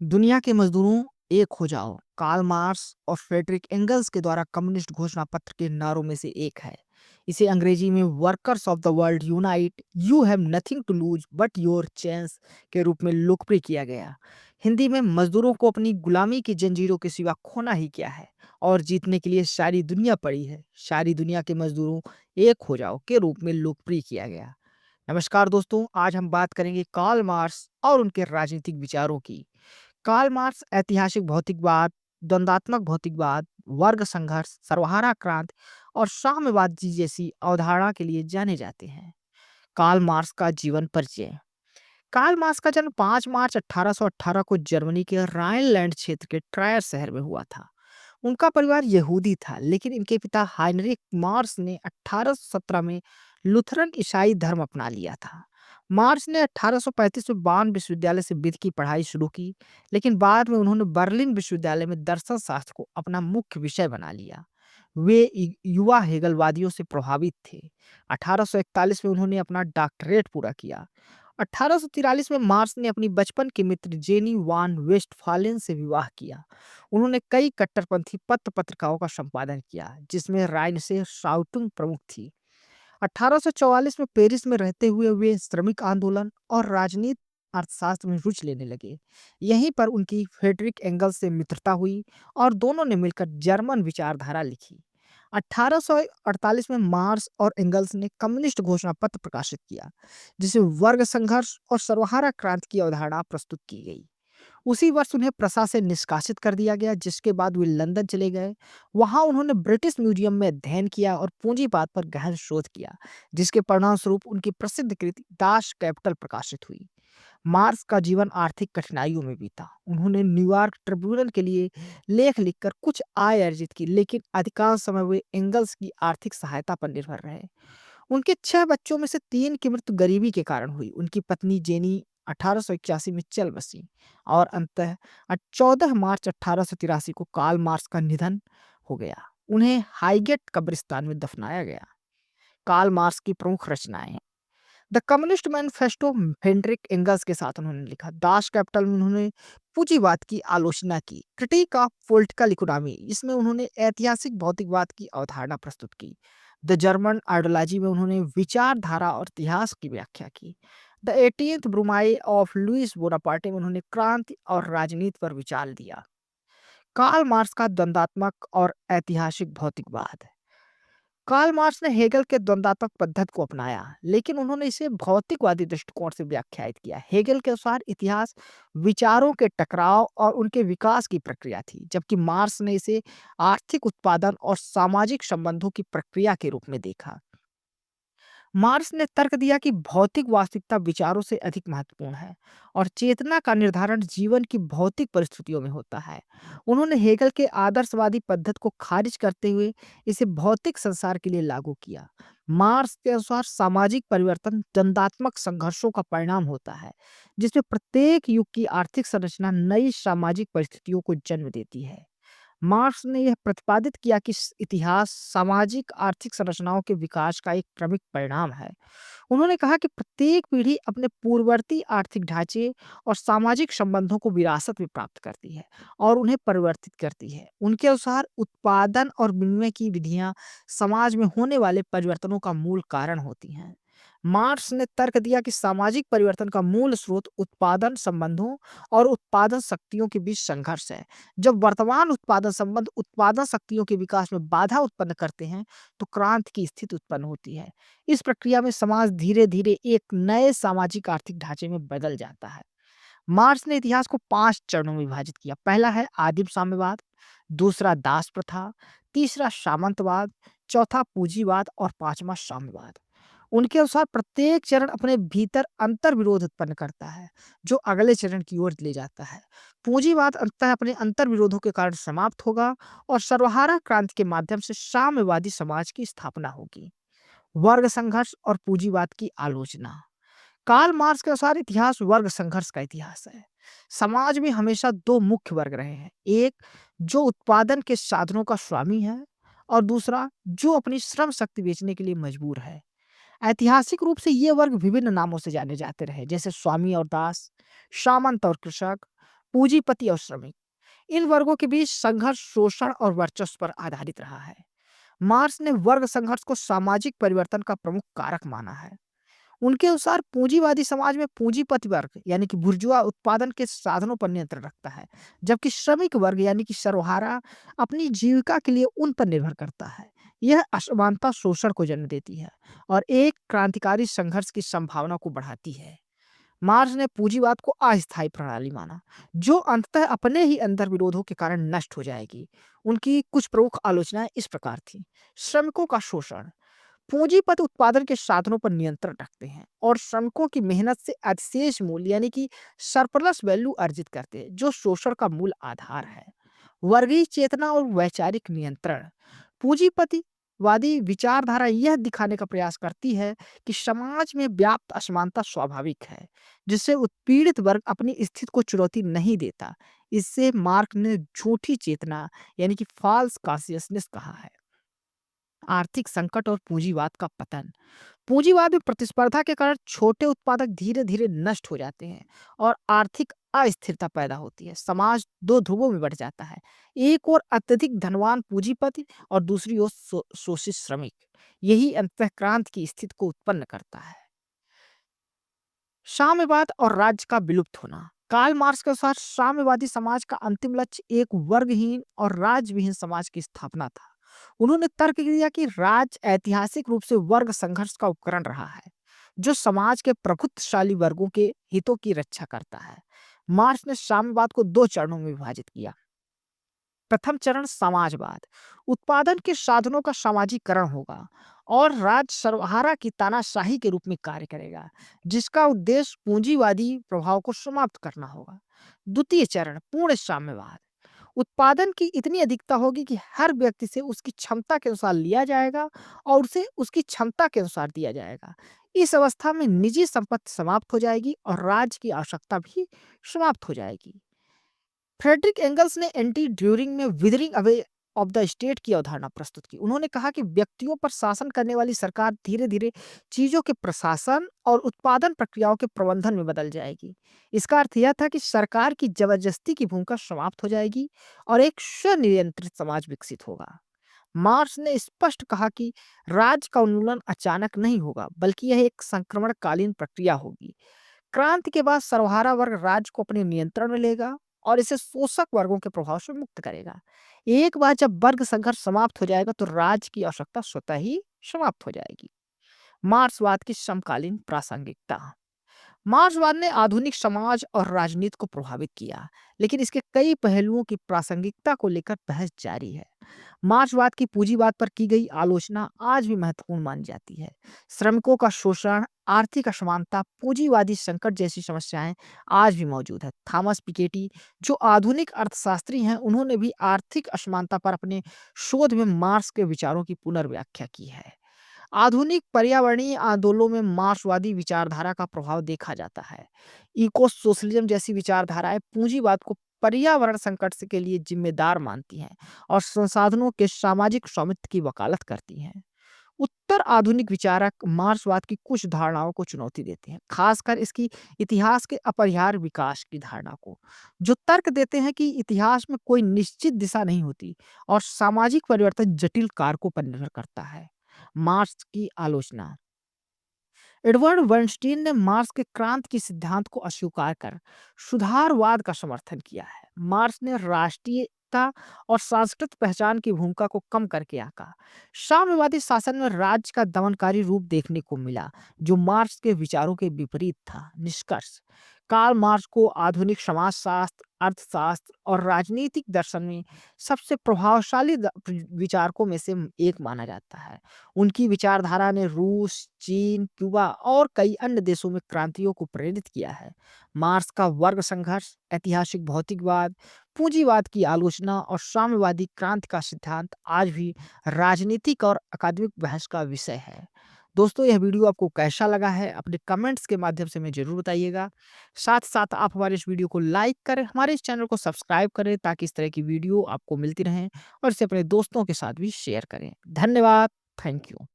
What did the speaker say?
दुनिया के मजदूरों एक हो जाओ कार्ल मार्क्स और फ्रेडरिक एंगल्स के द्वारा कम्युनिस्ट घोषणा पत्र के नारों में से एक है। इसे अंग्रेजी में workers of the world unite, you have nothing to lose but your chains के रूप में लोकप्रिय किया गया। हिंदी में मजदूरों को अपनी गुलामी की जंजीरों के सिवा खोना ही क्या है और जीतने के लिए सारी दुनिया पड़ी है। सारी दुनिया के मजदूरों एक हो जाओ के रूप में लोकप्रिय किया गया। नमस्कार दोस्तों, आज हम बात करेंगे कार्ल मार्क्स और उनके राजनीतिक विचारों की। कार्ल मार्क्स ऐतिहासिक भौतिकवाद, द्वंद्वात्मक भौतिकवाद, वर्ग संघर्ष, सर्वहारा क्रांति और साम्यवाद जी जैसी अवधारणा के लिए जाने जाते हैं। कार्ल मार्क्स का जीवन परिचय। कार्ल मार्क्स का जन्म 5 मार्च 1818 को जर्मनी के राइनलैंड क्षेत्र के ट्रायर शहर में हुआ था। उनका परिवार यहूदी था, लेकिन इनके पिता हाइनरिक मार्क्स ने 1817 में लुथरन ईसाई धर्म अपना लिया था। मार्क्स ने 1835 में बार्न विश्वविद्यालय से विधि की पढ़ाई शुरू की, लेकिन बाद में उन्होंने बर्लिन विश्वविद्यालय में दर्शन शास्त्र को अपना मुख्य विषय बना लिया। वे युवा हेगलवादियों से प्रभावित थे। 1841 में उन्होंने अपना डॉक्टरेट पूरा किया। 1843 में मार्क्स ने अपनी बचपन की मित्र जेनी वान वेस्टफालेन से विवाह किया। उन्होंने कई कट्टरपंथी पत्र पत्रिकाओं का संपादन किया, जिसमें राइन से शाउटिंग प्रमुख थी। 1844 में पेरिस में रहते हुए वे श्रमिक आंदोलन और राजनीति अर्थशास्त्र में रुचि लेने लगे। यहीं पर उनकी फ्रेडरिक एंगल्स से मित्रता हुई और दोनों ने मिलकर जर्मन विचारधारा लिखी। 1848 में मार्क्स और एंगल्स ने कम्युनिस्ट घोषणा पत्र प्रकाशित किया, जिसे वर्ग संघर्ष और सर्वहारा क्रांति की अवधारणा प्रस्तुत की गई। उसी वर्ष उन्हें प्रशा से निष्कासित कर दिया गया, जिसके बाद वे लंदन चले गए। वहां उन्होंने ब्रिटिश म्यूजियम में अध्ययन किया और पूंजीवाद पर गहन शोध किया, जिसके परिणामस्वरूप उनकी प्रसिद्ध कृति दास कैपिटल प्रकाशित हुई। मार्क्स का जीवन आर्थिक कठिनाइयों में बीता। उन्होंने न्यूयॉर्क ट्रिब्यूनल के लिए लेख लिखकर कुछ आय अर्जित की, लेकिन अधिकांश समय वे एंगल्स की आर्थिक सहायता पर निर्भर रहे। उनके 6 बच्चों में से 3 की मृत्यु गरीबी के कारण हुई। उनकी पत्नी जेनी 1881 में चल बसी और अंततः 14 मार्च 1883 को कार्ल मार्क्स का निधन हो गया। उन्हें हाईगेट कब्रिस्तान में दफनाया गया। कार्ल मार्क्स की प्रमुख रचनाएं। The Communist Manifesto Heinrich Engels के साथ उन्होंने लिखा। दास कैपिटल में उन्होंने पूंजीवाद की आलोचना की। क्रिटिक ऑफ पॉलिटिकल इकोनॉमी, इसमें उन्होंने ऐतिहासिक भौतिकवाद की अवधारणा प्रस्तुत की। द जर्मन आइडियोलॉजी में उन्होंने विचारधारा और इतिहास की व्याख्या की। The 18th Brumaire of Louis Bonaparte में उन्होंने क्रांति और राजनीति पर विचार दिया। कार्ल मार्क्स का द्वंद्वात्मक और ऐतिहासिक भौतिकवाद। कार्ल मार्क्स ने हेगल के द्वंद्वात्मक पद्धति को अपनाया, लेकिन उन्होंने इसे भौतिकवादी दृष्टिकोण से व्याख्यायित किया। हेगल के अनुसार इतिहास विचारों के टकराव और उनके विकास की प्रक्रिया थी, जबकि मार्क्स ने इसे आर्थिक उत्पादन और सामाजिक संबंधों की प्रक्रिया के रूप में देखा। मार्क्स ने तर्क दिया कि भौतिक वास्तविकता विचारों से अधिक महत्वपूर्ण है और चेतना का निर्धारण जीवन की भौतिक परिस्थितियों में होता है। उन्होंने हेगल के आदर्शवादी पद्धति को खारिज करते हुए इसे भौतिक संसार के लिए लागू किया। मार्क्स के अनुसार सामाजिक परिवर्तन द्वंद्वात्मक संघर्षों का परिणाम होता है, जिसमें प्रत्येक युग की आर्थिक संरचना नई सामाजिक परिस्थितियों को जन्म देती है। मार्क्स ने यह प्रतिपादित किया कि इतिहास सामाजिक आर्थिक संरचनाओं के विकास का एक क्रमिक परिणाम है। उन्होंने कहा कि प्रत्येक पीढ़ी अपने पूर्ववर्ती आर्थिक ढांचे और सामाजिक संबंधों को विरासत में प्राप्त करती है और उन्हें परिवर्तित करती है। उनके अनुसार उत्पादन और विनिमय की विधियां समाज में होने वाले परिवर्तनों का मूल कारण होती हैं। मार्क्स ने तर्क दिया कि सामाजिक परिवर्तन का मूल स्रोत उत्पादन संबंधों और उत्पादन शक्तियों के बीच संघर्ष है। जब वर्तमान उत्पादन संबंध उत्पादन शक्तियों के विकास में बाधा उत्पन्न करते हैं, तो क्रांति की स्थिति उत्पन्न होती है। इस प्रक्रिया में समाज धीरे धीरे एक नए सामाजिक आर्थिक ढांचे में बदल जाता है। मार्क्स ने इतिहास को 5 चरणों में विभाजित किया। पहला है आदिम साम्यवाद, दूसरा दास प्रथा, तीसरा सामंतवाद, चौथा पूंजीवाद और पांचवा साम्यवाद। उनके अनुसार प्रत्येक चरण अपने भीतर अंतर विरोध उत्पन्न करता है, जो अगले चरण की ओर ले जाता है। पूंजीवाद अंततः अपने अंतर विरोधों के कारण समाप्त होगा और सर्वहारा क्रांति के माध्यम से साम्यवादी समाज की स्थापना होगी। वर्ग संघर्ष और पूंजीवाद की आलोचना। कार्ल मार्क्स के अनुसार इतिहास वर्ग संघर्ष का इतिहास है। समाज में हमेशा 2 मुख्य वर्ग रहे हैं। एक जो उत्पादन के साधनों का स्वामी है और दूसरा जो अपनी श्रम शक्ति बेचने के लिए मजबूर है। ऐतिहासिक रूप से ये वर्ग विभिन्न नामों से जाने जाते रहे, जैसे स्वामी और दास, सामंत और कृषक, पूंजीपति और श्रमिक, इन वर्गों के बीच संघर्ष शोषण और वर्चस्व पर आधारित रहा है। मार्क्स ने वर्ग संघर्ष को सामाजिक परिवर्तन का प्रमुख कारक माना है। उनके अनुसार पूंजीवादी समाज में पूंजीपति वर्ग यानी कि बुर्जुआ उत्पादन के साधनों पर नियंत्रण रखता है, जबकि श्रमिक वर्ग यानी कि सर्वहारा अपनी जीविका के लिए उन पर निर्भर करता है। यह असमानता शोषण को जन्म देती है और एक क्रांतिकारी संघर्ष की संभावना को बढ़ाती है। मार्क्स ने पूंजीवाद को अस्थायी प्रणाली माना, जो अंततः अपने ही अंदर विरोधों के कारण नष्ट हो जाएगी। उनकी कुछ प्रमुख आलोचनाएं इस प्रकार थी। श्रमिकों का शोषण, पूंजीपति उत्पादन के साधनों पर नियंत्रण रखते हैं और श्रमिकों की मेहनत से अधिशेष मूल्य यानी कि सरप्लस वैल्यू अर्जित करते हैं, जो शोषण का मूल आधार है। वर्गीय चेतना और वैचारिक नियंत्रण, पूंजीपतिवादी विचारधारा यह दिखाने का प्रयास करती है कि समाज में व्याप्त असमानता स्वाभाविक है, जिससे उत्पीड़ित वर्ग अपनी स्थिति को चुनौती नहीं देता। इससे मार्क ने झूठी चेतना यानी कि फॉल्स कॉन्शियसनेस कहा है। आर्थिक संकट और पूंजीवाद का पतन, पूंजीवाद में प्रतिस्पर्धा के कारण छोटे उत्पादक धीरे धीरे नष्ट हो जाते हैं और आर्थिक अस्थिरता पैदा होती है। समाज दो ध्रुवों में बढ़ जाता है, एक और अत्यधिक धनवान पूंजीपति और दूसरी ओर शोषित श्रमिक। यही अंतःक्रांति की स्थिति को उत्पन्न करता है। साम्यवाद और राज्य का विलुप्त होना, कार्ल मार्क्स के अनुसार साम्यवादी समाज का अंतिम लक्ष्य एक वर्गहीन और राज्यविहीन समाज की स्थापना था। उन्होंने तर्क दिया कि राज्य ऐतिहासिक रूप से वर्ग संघर्ष का उपकरण रहा है, जो समाज के प्रभुत्वशाली वर्गों के हितों की रक्षा करता है। मार्क्स ने साम्यवाद को दो चरणों में विभाजित किया। प्रथम चरण समाजवाद, उत्पादन के साधनों का सामाजिकरण होगा और राज्य सर्वहारा की तानाशाही के रूप में कार्य करेगा, जिसका उद्देश्य पूंजीवादी प्रभाव को समाप्त करना होगा। द्वितीय चरण पूर्ण साम्यवाद, उत्पादन की इतनी अधिकता होगी कि हर व्यक्ति से उसकी क्षमता के अनुसार लिया जाएगा और उसे उसकी क्षमता के अनुसार दिया जाएगा। इस अवस्था में निजी संपत्ति समाप्त हो जाएगी और राज्य की आवश्यकता भी समाप्त हो जाएगी। फ्रेडरिक एंगल्स ने एंटी ड्यूरिंग में withering away of the state की अवधारणा प्रस्तुत की। उन्होंने कहा कि व्यक्तियों पर शासन करने वाली सरकार धीरे धीरे चीजों के प्रशासन और उत्पादन प्रक्रियाओं के प्रबंधन में बदल जाएगी। इसका अर्थ यह था कि सरकार की जबरदस्ती की भूमिका समाप्त हो जाएगी और एक स्वनियंत्रित समाज विकसित होगा। मार्क्स ने स्पष्ट कहा कि राज्य का उन्मूलन अचानक नहीं होगा, बल्कि यह एक संक्रमणकालीन प्रक्रिया होगी। क्रांति के बाद सर्वहारा वर्ग राज्य को अपने नियंत्रण में लेगा और इसे शोषक वर्गों के प्रभाव से मुक्त करेगा। एक बार जब वर्ग संघर्ष समाप्त हो जाएगा तो राज्य की आवश्यकता स्वतः ही समाप्त हो जाएगी। मार्क्सवाद की समकालीन प्रासंगिकता, मार्क्सवाद ने आधुनिक समाज और राजनीति को प्रभावित किया, लेकिन इसके कई पहलुओं की प्रासंगिकता को लेकर बहस जारी है। मार्क्सवाद की पूंजीवाद पर की गई आलोचना आज भी महत्वपूर्ण मानी जाती है। श्रमिकों का शोषण, आर्थिक असमानता, पूंजीवादी संकट जैसी समस्याएं आज भी मौजूद है। थॉमस पिकेटी, जो आधुनिक अर्थशास्त्री हैं, उन्होंने भी आर्थिक असमानता पर अपने शोध में मार्क्स के विचारों की पुनर्व्याख्या की है। आधुनिक पर्यावरणीय आंदोलनों में मार्क्सवादी विचारधारा का प्रभाव देखा जाता है। इको सोशलिज्म जैसी विचारधाराएं पूंजीवाद को पर्यावरण संकट के लिए जिम्मेदार मानती हैं और संसाधनों के सामाजिक स्वामित्व की वकालत करती हैं। उत्तर आधुनिक विचारक मार्क्सवाद की कुछ धारणाओं को चुनौती देते हैं, खासकर इसकी इतिहास के अपरिहार्य विकास की धारणा को, जो तर्क देते हैं कि इतिहास में कोई निश्चित दिशा नहीं होती और सामाजिक परिवर्तन जटिल कारकों पर निर्भर करता है। मार्क्स की आलोचना, एडवर्ड बर्नस्टीन ने मार्क्स के क्रांति के सिद्धांत को अस्वीकार कर सुधारवाद का समर्थन किया है। मार्क्स ने राष्ट्रीयता और सांस्कृतिक पहचान की भूमिका को कम करके आका। साम्यवादी शासन में राज्य का दमनकारी रूप देखने को मिला, जो मार्क्स के विचारों के विपरीत था। निष्कर्ष, कार्ल मार्क्स को आधुनिक समाजशास्त्र, अर्थशास्त्र और राजनीतिक दर्शन में सबसे प्रभावशाली विचारकों में से एक माना जाता है। उनकी विचारधारा ने रूस, चीन, क्यूबा और कई अन्य देशों में क्रांतियों को प्रेरित किया है। मार्क्स का वर्ग संघर्ष, ऐतिहासिक भौतिकवाद, पूंजीवाद की आलोचना और साम्यवादी क्रांति का सिद्धांत आज भी राजनीतिक और अकादमिक बहस का विषय है। दोस्तों, यह वीडियो आपको कैसा लगा है अपने कमेंट्स के माध्यम से हमें जरूर बताइएगा। साथ साथ आप हमारे इस वीडियो को लाइक करें, हमारे इस चैनल को सब्सक्राइब करें, ताकि इस तरह की वीडियो आपको मिलती रहें और इसे अपने दोस्तों के साथ भी शेयर करें। धन्यवाद। Thank you.